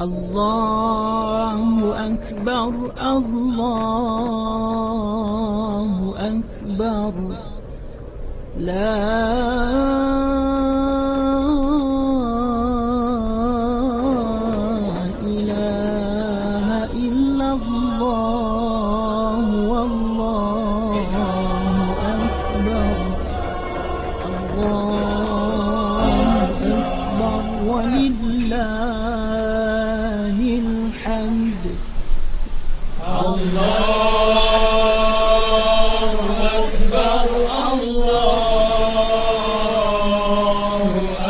الله أكبر الله أكبر لا إله إلا الله والله أكبر الله أكبر ولله الحمد الله أكبر الله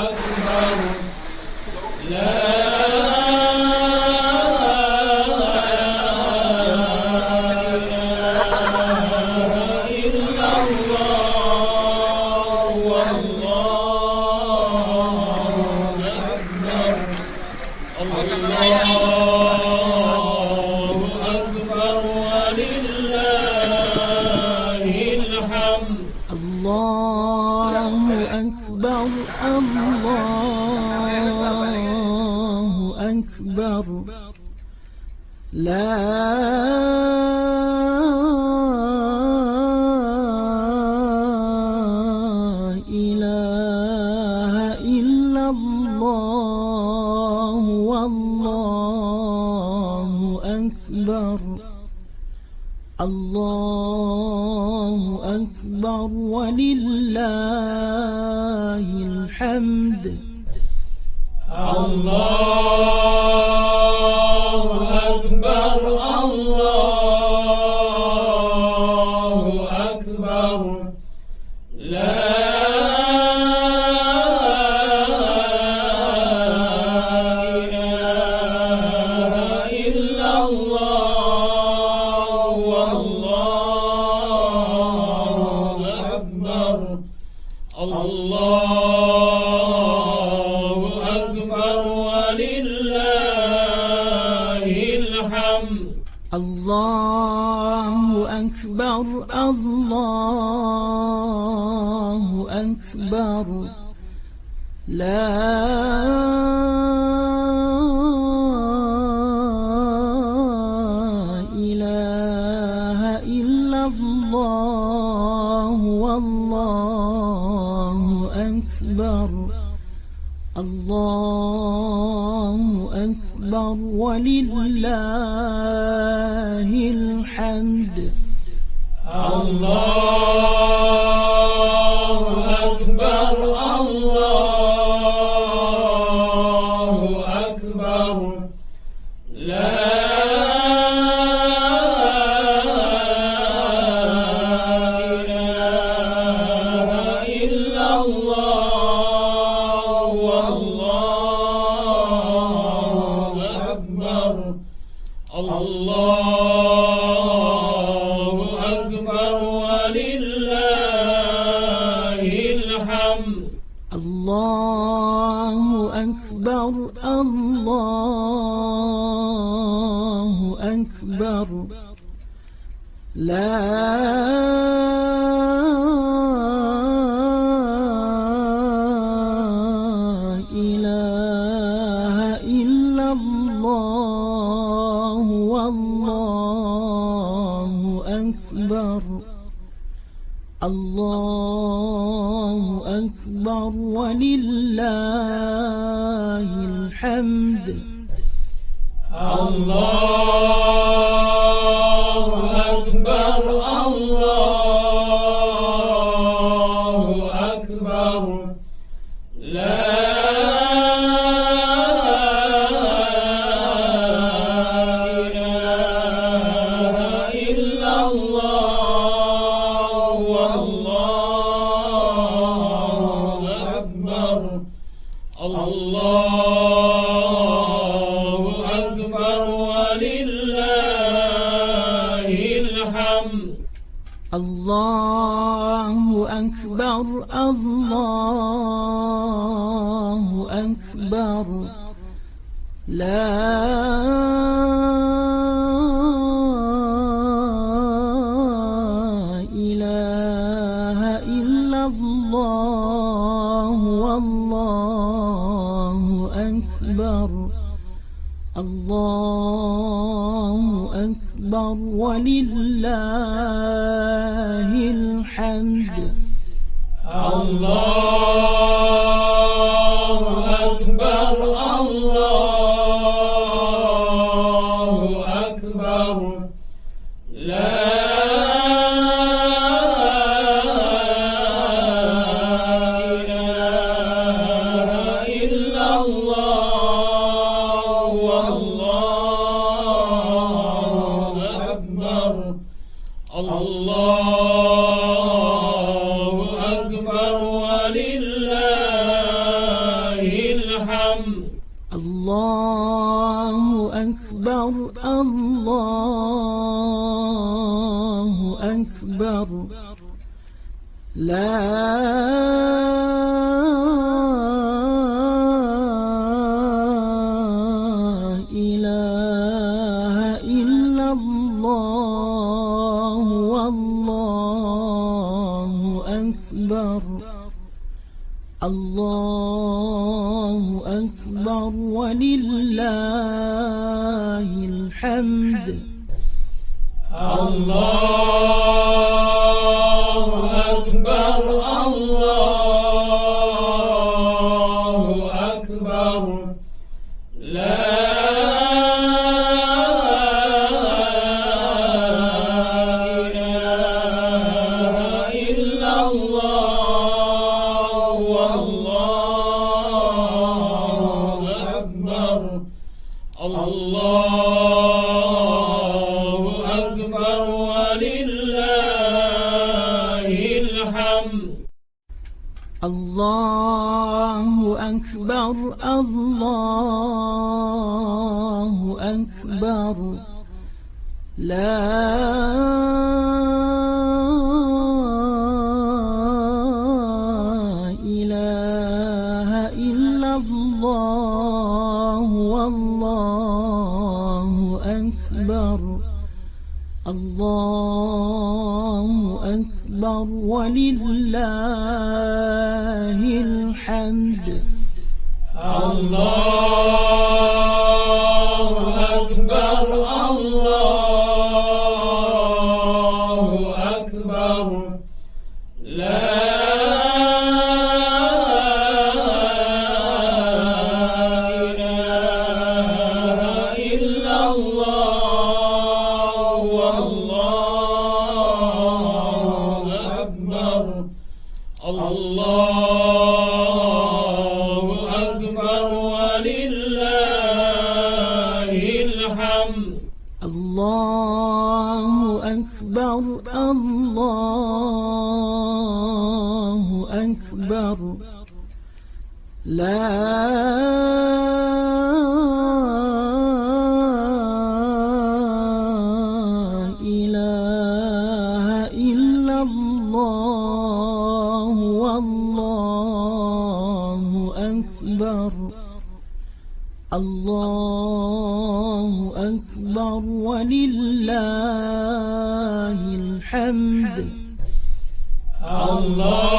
أكبر لا إله إلا الله والله أكبر الله أكبر ولله الحمد الله أكبر الله أكبر لا إله إلا الله والله أكبر الله أكبر ولله الحمد الله أكبر الله أكبر لا إله إلا الله والله أكبر الله أكبر ولله الحمد الله أكبر الله أكبر لا إله إلا الله والله أكبر الله أكبر ولله الحمد الله أكبر الله أكبر لا إله إلا الله والله أكبر الله أكبر ولله الحمد الله أكبر الله أكبر لا إله إلا الله والله أكبر الله أكبر ولله الحمد الله أكبر الله أكبر لا إله إلا الله والله أكبر الله أكبر ولله الحمد الله أكبر الله أكبر لا إله إلا الله والله أكبر الله أكبر ولله الحمد. الله أكبر الله أكبر لا إله إلا الله والله أكبر. الله أكبر ولله الحمد. الله أكبر الله أكبر لا إله إلا الله والله أكبر. الله أكبر ولله الحمد. الله أكبر الله أكبر لا إله إلا الله والله أكبر. الله أكبر ولله الحمد. الله أكبر الله أكبر لا إله إلا الله والله أكبر. الله أكبر ولله الحمد. الله أكبر الله أكبر لا إله إلا الله والله أكبر. الله أكبر ولله الحمد. الله أكبر الله أكبر لا إله إلا الله والله أكبر. الله أكبر ولله الحمد. الله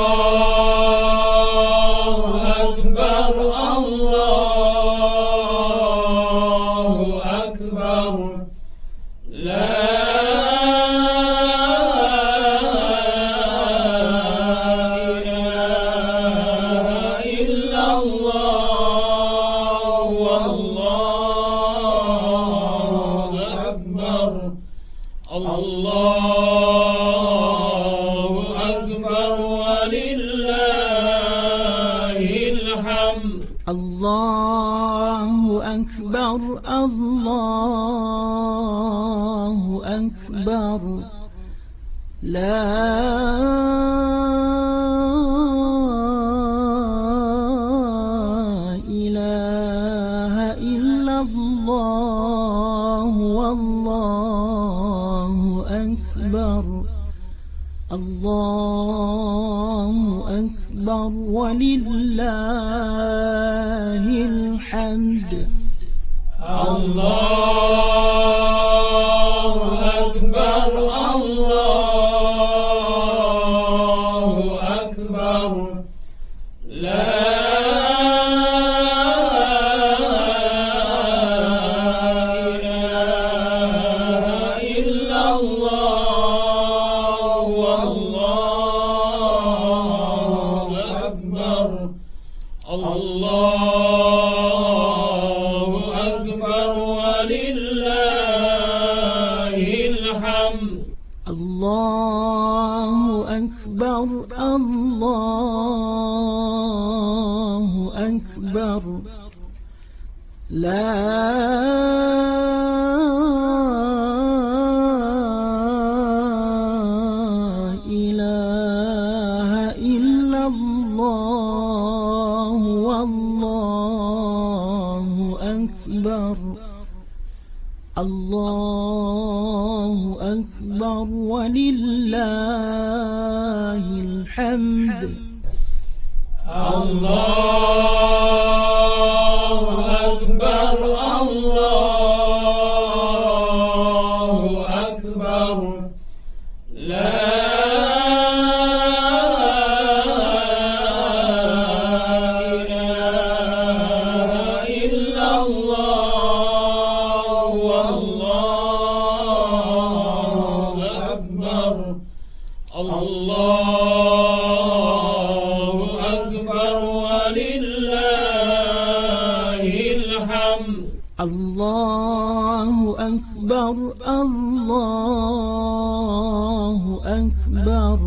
أكبر الله أكبر لا إله إلا الله والله أكبر. الله أكبر ولله الحمد. الله أكبر الله أكبر لا إله إلا الله والله أكبر. الله أكبر ولله الحمد. الله أكبر الله أكبر لا لا إله إلا الله والله أكبر الله أكبر ولله الحمد الله أكبر الله أكبر لا إله إلا الله والله أكبر الله أكبر ولله الحمد الله أكبر الله أكبر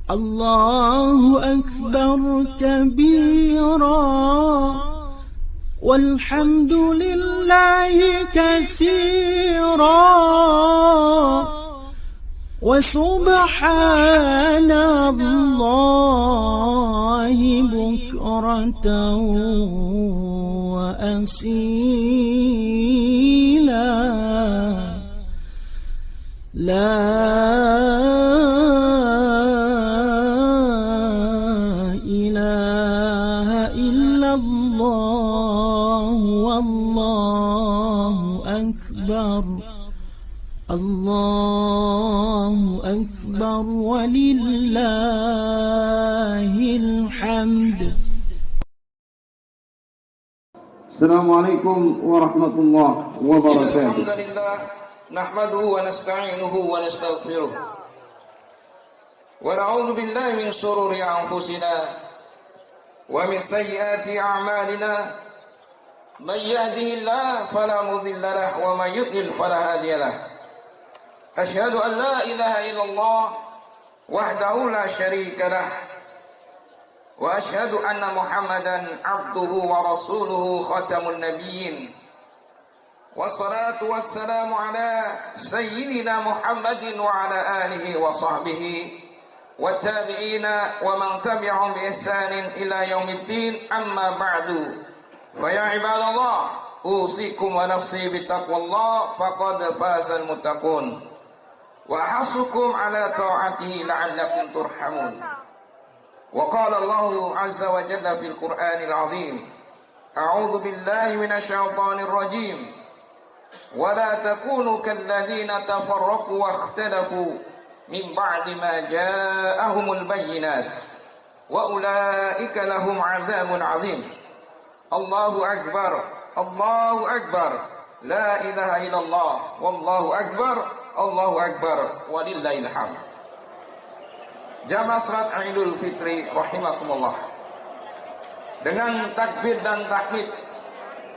الله أكبر كبيرا والحمد لله كثيرا وسبحان الله بكرة وأصيلا لا إله إلا الله والله أكبر الله أكبر ولله الحمد. السلام عليكم ورحمة الله وبركاته. الحمد لله نحمده ونستعينه ونستغفره ونعوذ بالله من شرور أنفسنا ومن سيئات أعمالنا من يهده الله فلا مضل له ومن يضلل فلا هادي له أشهد أن لا إله إلا الله وحده لا شريك له وأشهد أن محمدا عبده ورسوله ختم النبيين والصلاة والسلام على سيدنا محمد وعلى آله وصحبه والتابعين ومن تبعهم بإحسان إلى يوم الدين أما بعد فيا عباد الله أوصيكم ونفسي بتقوى الله فقد فاز المتقون وأحثكم على طاعته لعلكم ترحمون. وقال الله عز وجل في القرآن العظيم أعوذ بالله من الشيطان الرجيم ولا تكونوا كالذين تفرقوا واختلفوا من بعد ما جاءهم البينات وأولئك لهم عذاب عظيم. الله أكبر الله أكبر لا إله إلا الله والله أكبر الله أكبر ولله الحمد. Jamaah salat Idul Fitri rahimakumullah. Dengan takbir dan tahmid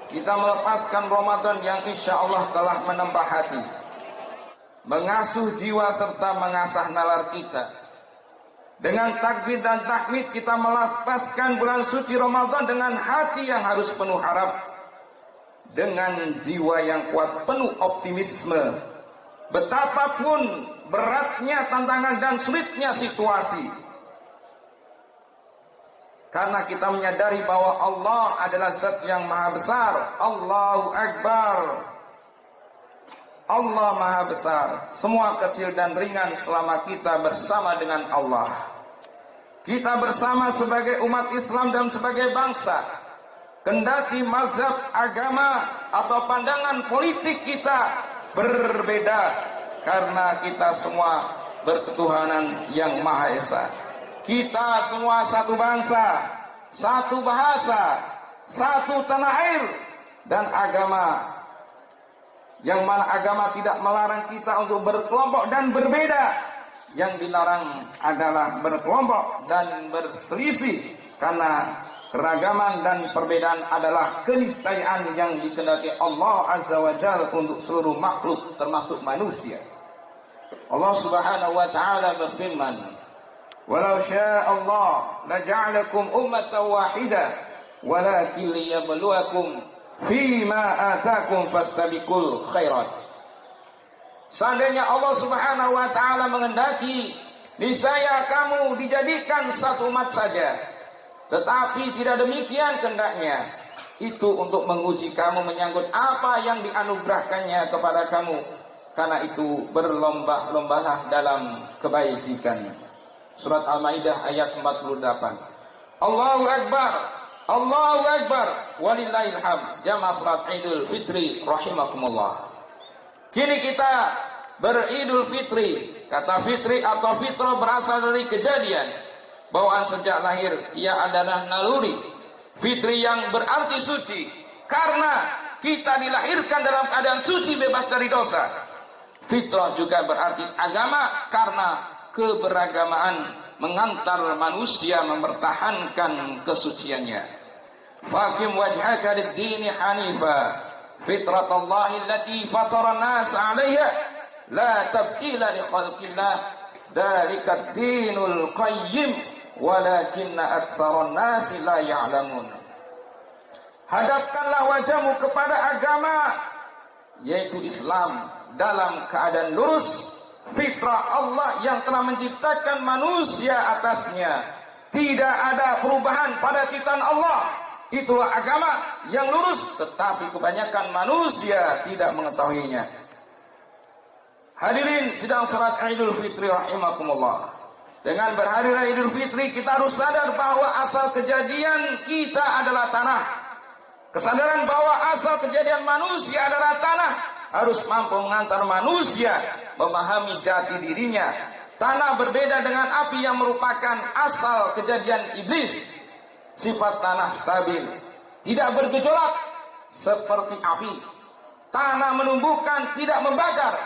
kita melepaskan Ramadan yang insya Allah telah menambah hati, mengasuh jiwa serta mengasah nalar kita. Dengan takbir dan tahmid kita melepaskan bulan suci Ramadan dengan hati yang harus penuh harap, dengan jiwa yang kuat penuh optimisme. Betapapun beratnya tantangan dan sulitnya situasi, karena kita menyadari bahwa Allah adalah zat yang maha besar. Allahu Akbar. Allah maha besar. Semua kecil dan ringan selama kita bersama dengan Allah. Kita bersama sebagai umat Islam dan sebagai bangsa. Kendati mazhab agama atau pandangan politik kita berbeda, karena kita semua berketuhanan yang Maha Esa. Kita semua satu bangsa, satu bahasa, satu tanah air, dan agama. Yang mana agama tidak melarang kita untuk berkelompok dan berbeda. Yang dilarang adalah berkelompok dan berselisih, karena keragaman dan perbedaan adalah keniscayaan yang dikehendaki Allah Azza wa Jalla untuk seluruh makhluk termasuk manusia. Allah Subhanahu wa taala berfirman, "Walau syaa Allah la ja'alakum ummatan wahidah walakin liyabluwakum fima atakum fastabiqul khairat. Seandainya Allah Subhanahu wa taala menghendaki, niscaya kamu dijadikan satu umat saja. Tetapi tidak demikian kehendaknya. Itu untuk menguji kamu menyangkut apa yang dianugerahkannya kepada kamu. Karena itu berlomba-lombalah dalam kebajikan. Surat Al-Maidah ayat 48. Allahu Akbar, Allahu Akbar, walillahil hamd. Jamaah salat Idul Fitri rahimakumullah. Kini kita beridul fitri. Kata fitri atau fitrah berasal dari kejadian. Bawaan sejak lahir ia adalah naluri. Fitri yang berarti suci. Karena kita dilahirkan dalam keadaan suci bebas dari dosa. Fitrah juga berarti agama. Karena keberagamaan mengantar manusia mempertahankan kesuciannya. Faqim wajhaka lid-dini hanifa, fitratallahi allati fatara an-nas 'alaiha, la tabdila li khalqillah, dzalika ad-dinul qayyim, walakinna aktsaran nasi la ya'lamun. Hadapkanlah wajahmu kepada agama, yaitu Islam, dalam keadaan lurus, fitrah Allah yang telah menciptakan manusia atasnya. Tidak ada perubahan pada ciptaan Allah. Itulah agama yang lurus, tetapi kebanyakan manusia tidak mengetahuinya. Hadirin sidang salat Idul Fitri rahimakumullah. Dengan berhari raya Idul Fitri kita harus sadar bahwa asal kejadian kita adalah tanah. Kesadaran bahwa asal kejadian manusia adalah tanah harus mampu mengantar manusia memahami jati dirinya. Tanah berbeda dengan api yang merupakan asal kejadian iblis. Sifat tanah stabil, tidak bergejolak seperti api. Tanah menumbuhkan, tidak membakar.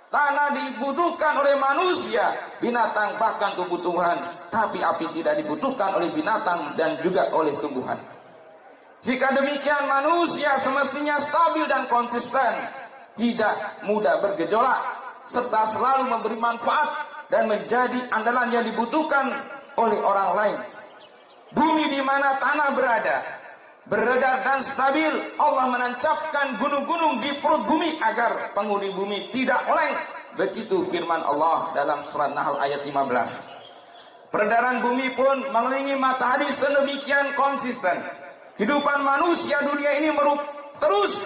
Tanah dibutuhkan oleh manusia, binatang bahkan tumbuh-tumbuhan. Tapi api tidak dibutuhkan oleh binatang dan juga oleh tumbuhan. Jika demikian manusia semestinya stabil dan konsisten, tidak mudah bergejolak, serta selalu memberi manfaat dan menjadi andalan yang dibutuhkan oleh orang lain. Bumi di mana tanah berada, beredar dan stabil, Allah menancapkan gunung-gunung di perut bumi agar penghuni bumi tidak oleng. Begitu firman Allah dalam surat Nahl ayat 15. Peredaran bumi pun mengelilingi matahari sedemikian konsisten. Kehidupan manusia dunia ini terus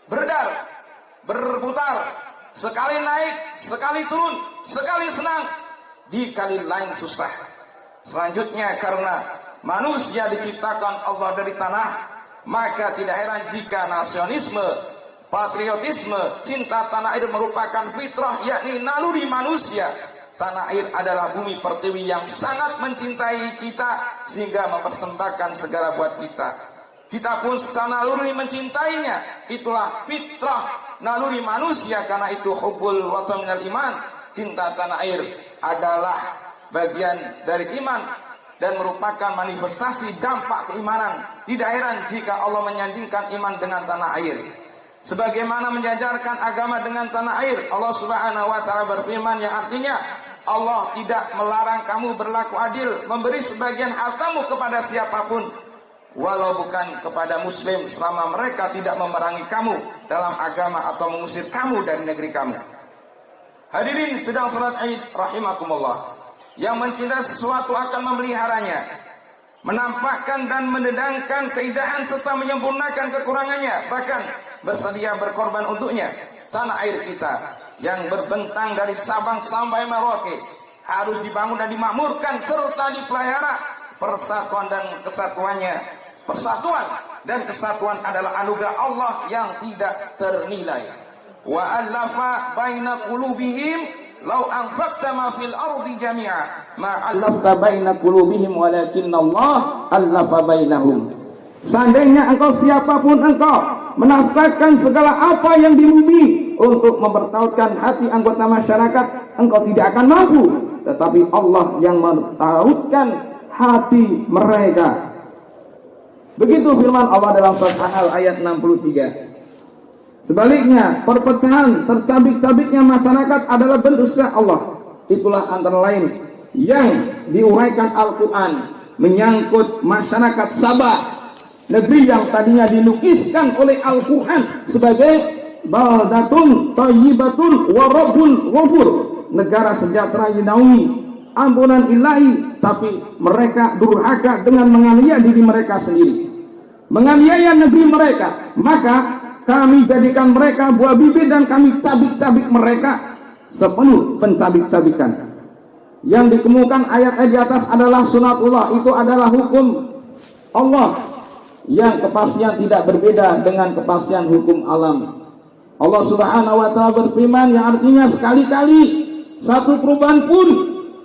beredar, berputar, sekali naik, sekali turun, sekali senang, di kali lain susah. Selanjutnya karena manusia diciptakan Allah dari tanah, maka tidak heran jika nasionalisme, patriotisme, cinta tanah air merupakan fitrah, yakni naluri manusia. Tanah air adalah bumi pertiwi yang sangat mencintai kita sehingga mempersembahkan segala buat kita. Kita pun secara naluri mencintainya. Itulah fitrah naluri manusia. Karena itu hubbul watan minal iman. Cinta tanah air adalah bagian dari iman dan merupakan manifestasi dampak keimanan. Tidak heran jika Allah menyandingkan iman dengan tanah air. Sebagaimana menjajarkan agama dengan tanah air, Allah Subhanahu wa taala berfirman yang artinya Allah tidak melarang kamu berlaku adil, memberi sebagian hartamu kepada siapapun, walau bukan kepada muslim, selama mereka tidak memerangi kamu dalam agama atau mengusir kamu dari negeri kamu. Hadirin sedang salat Id rahimakumullah. Yang mencintai sesuatu akan memeliharanya, menampakkan dan mendedangkan keindahan serta menyempurnakan kekurangannya, bahkan bersedia berkorban untuknya. Tanah air kita yang berbentang dari Sabang sampai Merauke harus dibangun dan dimakmurkan serta dipelihara. Persatuan dan kesatuannya, persatuan dan kesatuan adalah anugerah Allah yang tidak ternilai. Wa allafa baina qulubihim law anfaqta ma fil ardi jami'a ma allafta baina qulubihim walakinna Allah allafa bainahum. Seandainya engkau siapapun engkau menafkahkan segala apa yang di bumi untuk mempertautkan hati anggota masyarakat, engkau tidak akan mampu, tetapi Allah yang mempertautkan hati mereka. Begitu firman Allah dalam surat An-Nahl ayat 63. Sebaliknya, perpecahan, tercabik-cabiknya masyarakat adalah bentuk syiar Allah. Itulah antara lain yang diuraikan Al-Quran menyangkut masyarakat Sabah. negeri yang tadinya dilukiskan oleh Al-Quran sebagai baldatun thayyibatun wa rabbun ghafur, negara sejahtera dinaungi ampunan ilahi, tapi mereka durhaka dengan menganiaya diri mereka sendiri, menganiaya negeri mereka. Maka kami jadikan mereka buah bibir dan kami cabik-cabik mereka sepenuh pencabik-cabikan. Yang dikemukakan ayat-ayat di atas adalah sunatullah, itu adalah hukum Allah yang kepastian tidak berbeda dengan kepastian hukum alam. Allah Subhanahu wa taala berfirman yang artinya sekali-kali satu perubahan pun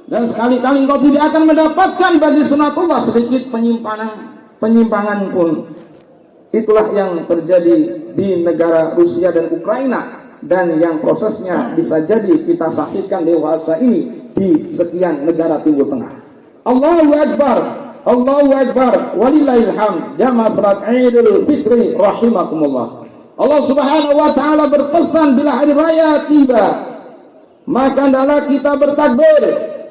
dan sekali-kali engkau tidak akan mendapatkan bagi sunatullah sedikit penyimpangan pun. Itulah yang terjadi di negara Rusia dan Ukraina, dan yang prosesnya bisa jadi kita saksikan dewasa ini di sekian negara Timur Tengah. Allahu Akbar, Allahu Akbar, walillahil hamd. Jamaah salat Idul Fitri rahimakumullah. Allah Subhanahu wa taala berpesan bila hari raya tiba, maka hendaklah kita bertakbir.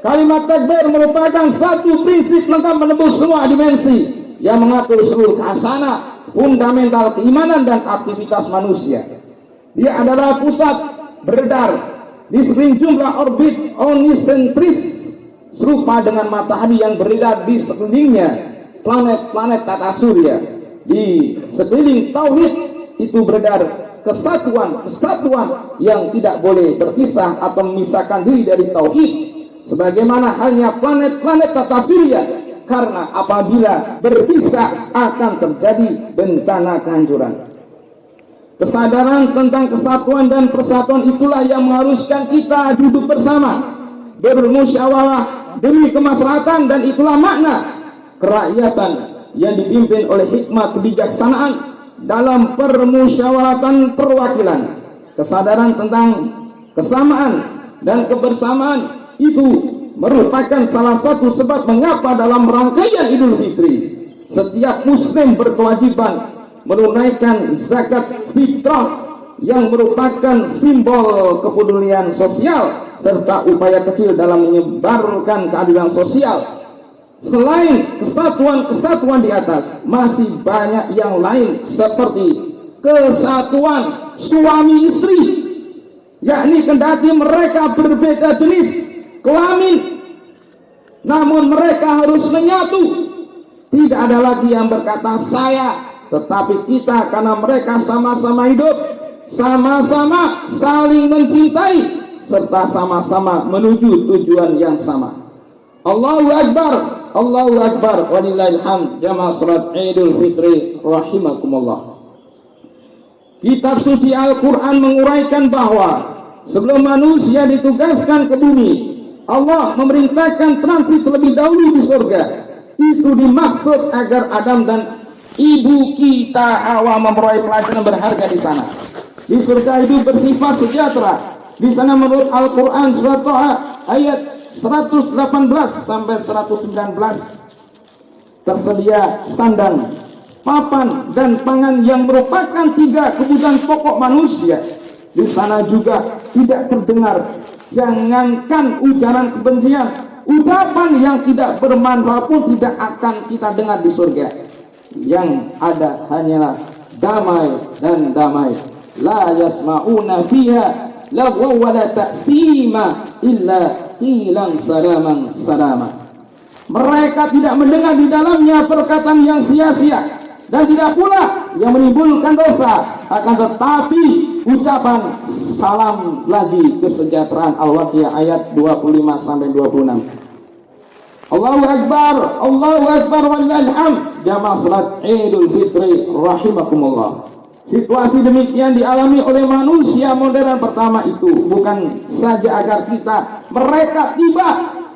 Kalimat takbir merupakan satu prinsip lengkap menembus semua dimensi yang mengatur seluruh khasana, fundamental keimanan dan aktivitas manusia. Dia adalah pusat beredar di sekeliling jumlah orbit onisentris serupa dengan matahari yang beredar di sekelilingnya planet-planet tata surya. Di sekeliling tauhid itu beredar kesatuan yang tidak boleh berpisah atau memisahkan diri dari tauhid, sebagaimana halnya planet-planet tata surya, karena apabila berpisah akan terjadi bencana kehancuran. Kesadaran tentang kesatuan dan persatuan itulah yang mengharuskan kita duduk bersama, bermusyawarah demi kemaslahatan, dan itulah makna kerakyatan yang dipimpin oleh hikmah kebijaksanaan dalam permusyawaratan perwakilan. Kesadaran tentang kesamaan dan kebersamaan itu merupakan salah satu sebab mengapa dalam rangkaian Idul Fitri setiap muslim berkewajiban menunaikan zakat fitrah yang merupakan simbol kepedulian sosial serta upaya kecil dalam menyebarkan keadilan sosial. Selain kesatuan di atas, masih banyak yang lain seperti kesatuan suami istri, yakni kendati mereka berbeda jenis kelamin, namun mereka harus menyatu. Tidak ada lagi yang berkata saya, tetapi kita, karena mereka sama-sama hidup, sama-sama saling mencintai, serta sama-sama menuju tujuan yang sama. Allahu Akbar, Allahu Akbar, walillahil hamd. Jamaah salat Idul Fitri rahimakumullah. Kitab suci Al-Quran menguraikan bahwa sebelum manusia ditugaskan ke bumi, Allah memerintahkan transit terlebih dahulu di surga. Itu dimaksud agar Adam dan ibu kita Hawa memperoleh pelajaran berharga di sana. Di surga itu bersifat sejahtera. Di sana menurut Al-Quran surat Thaha ayat 118 sampai 119 tersedia sandang, papan, dan pangan yang merupakan 3 kebutuhan pokok manusia. Di sana juga tidak terdengar, jangankan ujaran kebencian, ucapan yang tidak bermanfaat pun tidak akan kita dengar di surga. Yang ada hanyalah damai dan damai. La yasma'una fiha lagwa wa la ta'sima illa qilan salaman salama. Mereka tidak mendengar di dalamnya perkataan yang sia-sia dan tidak pula yang menimbulkan dosa, akan tetapi ucapan salam lagi kesejahteraan. Al-Waqiah ayat 25 sampai 26. Allahu Akbar, Allahu Akbar, walillahil hamd. Jamaah salat Idul Fitri rahimakumullah. Situasi demikian dialami oleh manusia modern pertama itu bukan saja agar mereka tiba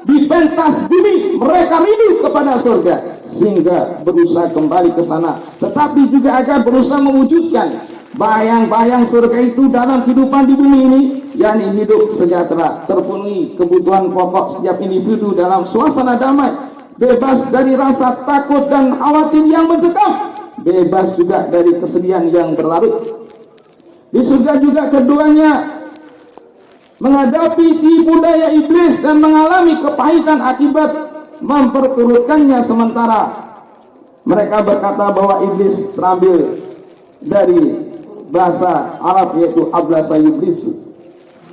di pentas bumi, mereka rindu kepada surga sehingga berusaha kembali ke sana, tetapi juga agar berusaha mewujudkan bayang-bayang surga itu dalam kehidupan di bumi ini, yakni hidup sejahtera, terpenuhi kebutuhan pokok setiap individu dalam suasana damai, bebas dari rasa takut dan khawatir yang mencekam, bebas juga dari kesedihan yang berlarut. Di surga juga keduanya menghadapi tipu daya iblis dan mengalami kepahitan akibat memperturutkannya, sementara Mereka berkata bahwa iblis terambil dari bahasa Arab, yaitu ablasa iblis,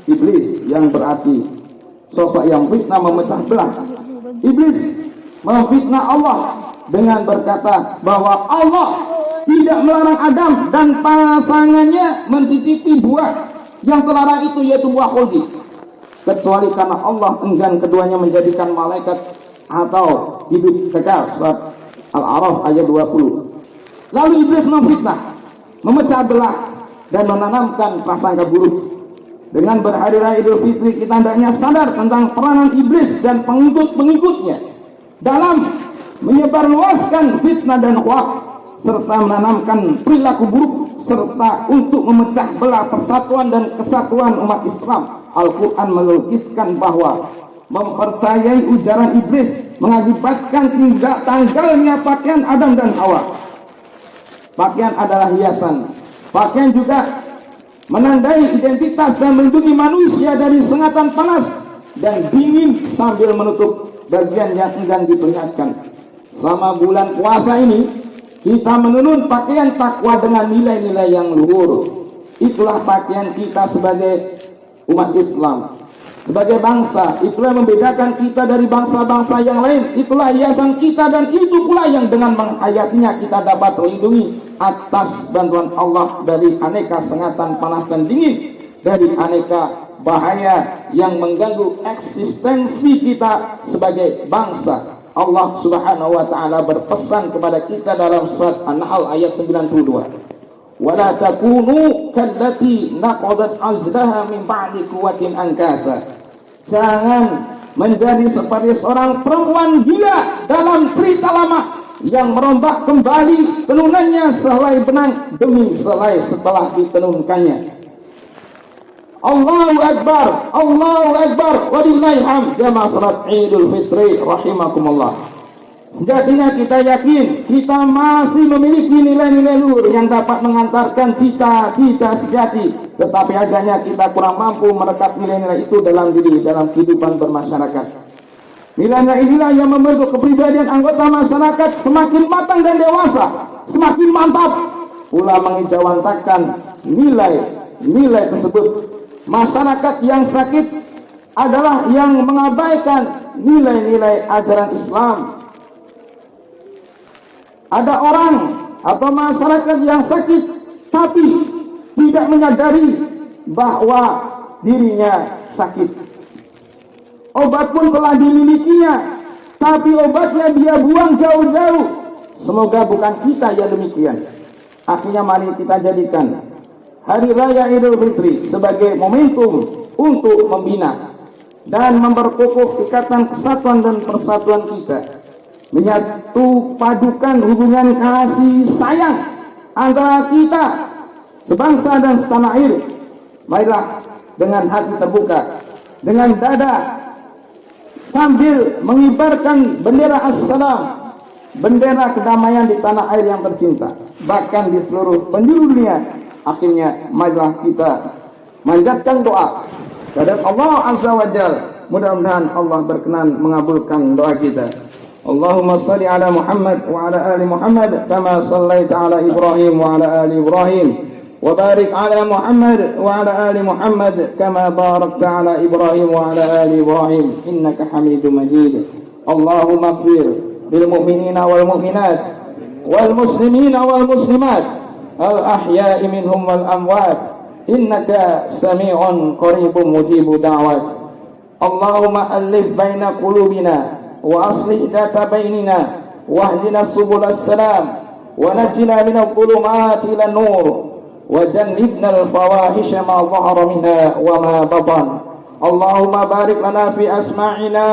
iblis yang berarti sosok yang fitnah, memecah belah. Iblis memfitnah Allah dengan berkata bahwa Allah tidak melarang Adam dan pasangannya mencicipi buah yang terlarang itu, yaitu buah khuldi, kecuali karena Allah enggan keduanya menjadikan malaikat atau hidup kekal. Surat Al-A'raf ayat 20. Lalu iblis memfitnah, memecah belah, dan menanamkan prasangka buruk. Dengan berhari raya Idul Fitri, kita hendaknya sadar tentang peranan iblis dan pengikut-pengikutnya dalam menyebarluaskan fitnah dan hoaks, serta menanamkan perilaku buruk, serta untuk memecah belah persatuan dan kesatuan umat Islam. Al-Quran melukiskan bahwa mempercayai ujaran iblis mengakibatkan tanggalnya pakaian Adam dan Hawa. Pakaian adalah hiasan. Pakaian juga menandai identitas dan melindungi manusia dari sengatan panas dan dingin sambil menutup bagian yang enggan diperlihatkan. Selama bulan puasa ini, kita menunun pakaian takwa dengan nilai-nilai yang luhur. Itulah pakaian kita sebagai umat Islam, sebagai bangsa. Itulah yang membedakan kita dari bangsa-bangsa yang lain. Itulah hiasan kita, dan itu pula yang dengan menghayatinya kita dapat terlindungi atas bantuan Allah dari aneka sengatan panas dan dingin, dari aneka bahaya yang mengganggu eksistensi kita sebagai bangsa. Allah Subhanahu wa taala berpesan kepada kita dalam surat An-Nahl ayat 92. Wala takunu kallati naqadat azlaha min ba'di quwwatin ankasa. Jangan menjadi seperti seorang perempuan gila dalam cerita lama yang merombak kembali tenunannya sehelai benang demi sehelai setelah ditenunkannya. Allahu Akbar, Allahu Akbar, walillahil hamd. Jamaah salat Idul Fitri rahimakumullah. Sejatinya kita yakin kita masih memiliki nilai-nilai luhur yang dapat mengantarkan cita-cita sejati, tetapi agaknya kita kurang mampu merekam nilai-nilai itu dalam diri, dalam kehidupan bermasyarakat. Nilai-nilai inilah yang membentuk kepribadian anggota masyarakat semakin matang dan dewasa, semakin mantap. Pula mengejawantahkan nilai-nilai tersebut. Masyarakat yang sakit adalah yang mengabaikan nilai-nilai ajaran Islam. Ada orang atau masyarakat yang sakit tapi tidak menyadari bahwa dirinya sakit. Obat pun telah dimilikinya, tapi obatnya dia buang jauh-jauh. Semoga bukan kita yang demikian. Akhirnya mari kita jadikan Hari Raya Idul Fitri sebagai momentum untuk membina dan memperkokoh ikatan kesatuan dan persatuan kita, menyatu padukan hubungan kasih sayang antara kita sebangsa dan setanah air. Marilah dengan hati terbuka, dengan dada, sambil mengibarkan bendera Assalam, bendera kedamaian di tanah air yang tercinta, bahkan di seluruh penjuru dunia. Akhirnya marilah kita manjatkan doa kepada Allah Azza wa Jalla. Mudah-mudahan Allah berkenan mengabulkan doa kita. Allahumma salli ala Muhammad wa ala ali Muhammad kama sallaita ala Ibrahim wa ala ali Ibrahim, wa barik ala Muhammad wa ala ali Muhammad kama barakta ala Ibrahim wa ala ali Ibrahim innaka Hamidum Majid. Allahumma ighfir lil mu'minina wal mu'minat wal muslimina wal muslimat al-ahya'i minhum wal amwat innaka sami'un qaribun mujibud da'wat. Allahumma alif baina qulubina wa aslih dhata bainina wahdina subulas salam wa najjina minadh dhulumati ilan nur wa jannibna al-fawahisha ma dhahara minha wa ma batan. Allahumma barik lana fi asma'ina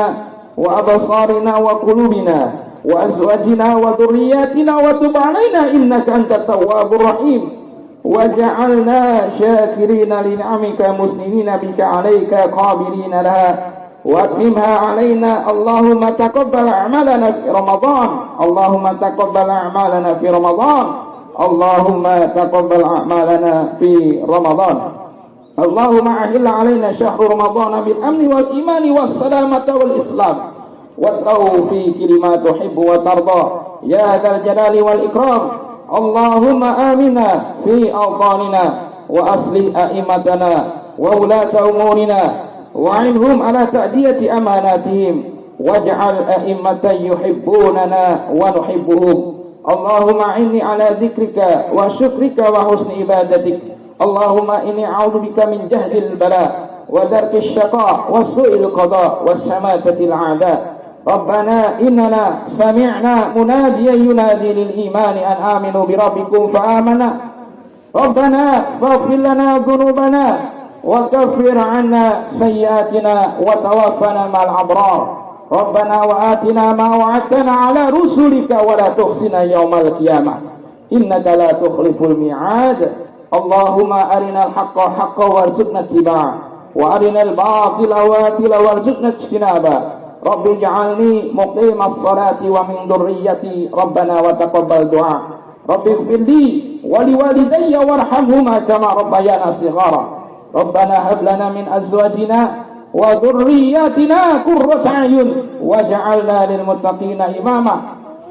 wa absarina wa qulubina wa azwajina wa dhurriyyatina wa tub 'alaina innaka antat tawwabur rahim waj'alna syakirina li ni'amika muslimina bika 'alaika qabilina laha wa atmimha 'alaina. Allahumma taqabbal a'malana fi Ramadan, Allahumma taqabbal a'malana fi Ramadan, Allahumma taqabbal a'malana fi Ramadan. Allahumma ahil 'alaina syahr Ramadan bil amni wal imani was salamati wal islam والتوفيق لما تحب وترضى يا ذا الجلال والإكرام. اللهم آمنا في أوطاننا وأصلح أئمتنا وولاة أمورنا وعنهم على تأدية أماناتهم واجعل أئمة يحبوننا ونحبهم. اللهم أعني على ذكرك وشكرك وحسن عبادتك. اللهم إني أعوذ بك من جهد البلاء ودرك الشقاء وسوء القضاء والشماتة الأعداء. ربنا إننا سمعنا مناديا ينادي للإيمان أن آمنوا بربكم فآمنا. ربنا فاغفر لنا ذنوبنا وكفر عنا سيئاتنا وتوفنا مع الأبرار. ربنا وآتنا ما وعدتنا على رسلك ولا تخزنا يوم القيامة إنك لا تخلف الميعاد. اللهم أرنا الحق حقا وارزقنا اتباعه وأرنا الباطل باطلا وارزقنا اجتنابه. رب اجعلني مقيم الصلاة ومن ذريتي ربنا وتقبل دعاء. رب اغفر لي ولوالدي وارحمهما كما ربيانا صغارا. ربنا هب لنا من أزواجنا وذرياتنا قرة أعين واجعلنا للمتقين إماما.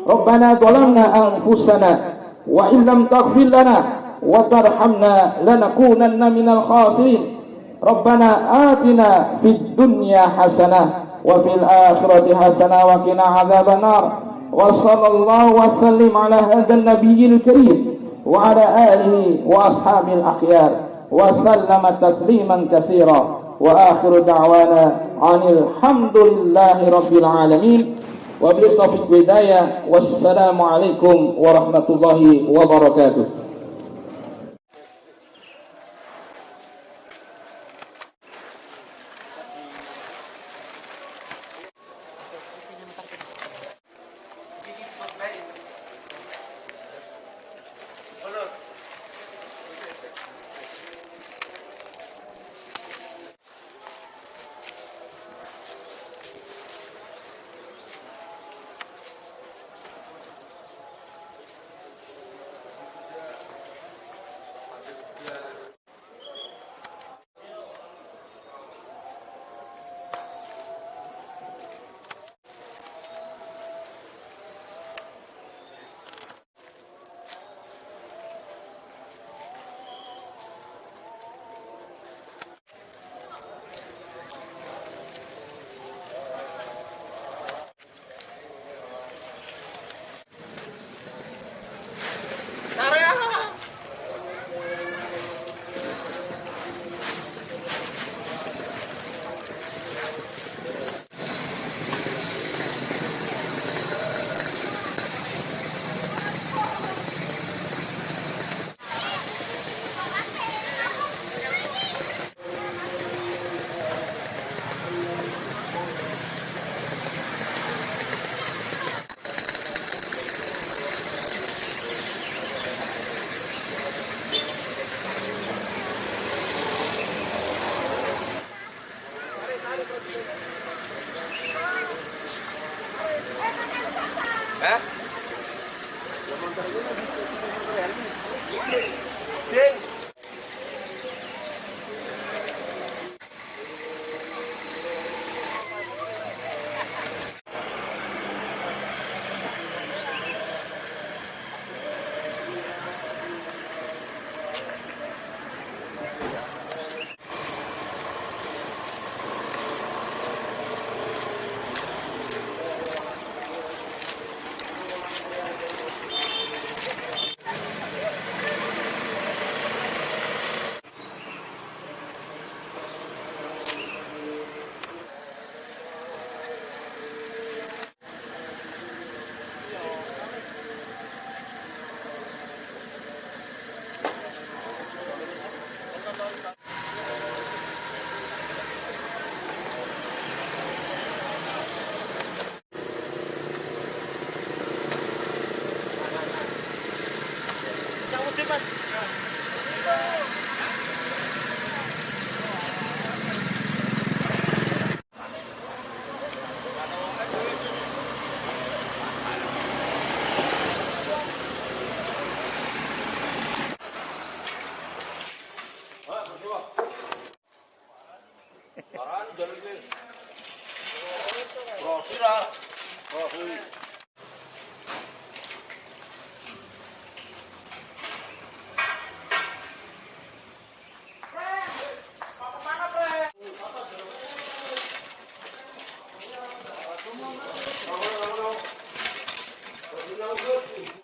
ربنا ظلمنا أنفسنا وإن لم تغفر لنا وترحمنا لنكونن من الخاسرين. ربنا آتنا في الدنيا حسنة وفي الآخرة حسنة وقنا عذاب النار. وصلى الله وسلم على هذا النبي الكريم وعلى آله وأصحابه الأخيار وسلم تسليما كثيرا. وآخر دعوانا عن الحمد لله رب العالمين وبالتوفيق والهداية والسلام عليكم ورحمة الله وبركاته. Allahu Akbar.